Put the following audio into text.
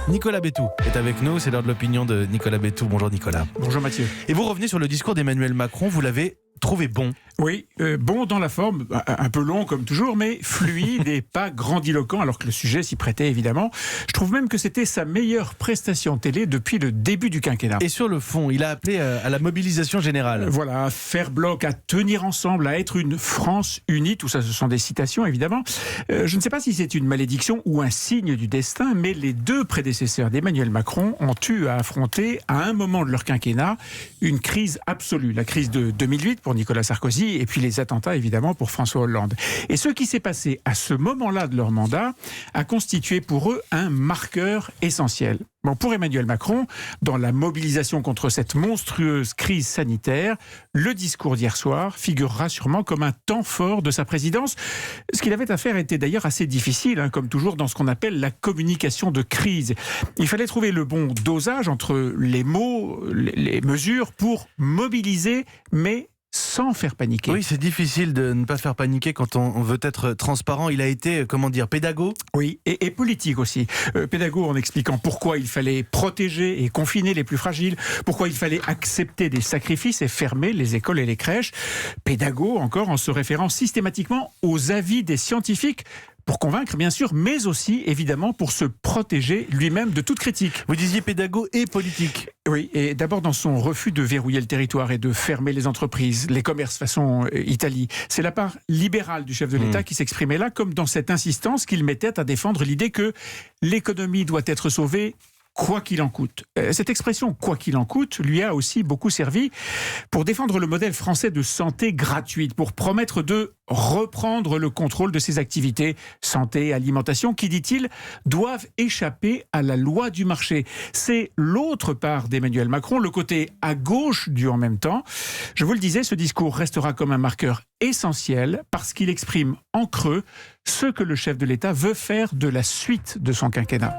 Nicolas Bétou est avec nous, c'est l'heure de l'opinion de Nicolas Bétou. Bonjour Nicolas. Bonjour Mathieu. Et vous revenez sur le discours d'Emmanuel Macron, vous l'avez trouvé bon. Oui, bon dans la forme, un peu long comme toujours, mais fluide et pas grandiloquent, alors que le sujet s'y prêtait évidemment. Je trouve même que c'était sa meilleure prestation télé depuis le début du quinquennat. Et sur le fond, il a appelé à la mobilisation générale. Voilà, à faire bloc, à tenir ensemble, à être une France unie, tout ça ce sont des citations évidemment. Je ne sais pas si c'est une malédiction ou un signe du destin, mais les deux prédécesseurs d'Emmanuel Macron ont eu à affronter à un moment de leur quinquennat une crise absolue. La crise de 2008 pour Nicolas Sarkozy et puis les attentats évidemment pour François Hollande. Et ce qui s'est passé à ce moment-là de leur mandat a constitué pour eux un marqueur essentiel. Bon, pour Emmanuel Macron, dans la mobilisation contre cette monstrueuse crise sanitaire, le discours d'hier soir figurera sûrement comme un temps fort de sa présidence. Ce qu'il avait à faire était d'ailleurs assez difficile, comme toujours dans ce qu'on appelle la communication de crise. Il fallait trouver le bon dosage entre les mots, les mesures pour mobiliser, mais sans faire paniquer. Oui, c'est difficile de ne pas faire paniquer quand on veut être transparent. Il a été, pédago. Oui, et politique aussi. Pédago en expliquant pourquoi il fallait protéger et confiner les plus fragiles, pourquoi il fallait accepter des sacrifices et fermer les écoles et les crèches. Pédago encore en se référant systématiquement aux avis des scientifiques, pour convaincre bien sûr, mais aussi évidemment pour se protéger lui-même de toute critique. Vous disiez pédago et politique. Oui, et d'abord dans son refus de verrouiller le territoire et de fermer les entreprises, les commerces façon Italie. C'est la part libérale du chef de l'État qui s'exprimait là, comme dans cette insistance qu'il mettait à défendre l'idée que l'économie doit être sauvée quoi qu'il en coûte. Cette expression « quoi qu'il en coûte » lui a aussi beaucoup servi pour défendre le modèle français de santé gratuite, pour promettre de reprendre le contrôle de ses activités, santé, alimentation, qui, dit-il, doivent échapper à la loi du marché. C'est l'autre part d'Emmanuel Macron, le côté à gauche du « en même temps ». Je vous le disais, ce discours restera comme un marqueur essentiel parce qu'il exprime en creux ce que le chef de l'État veut faire de la suite de son quinquennat.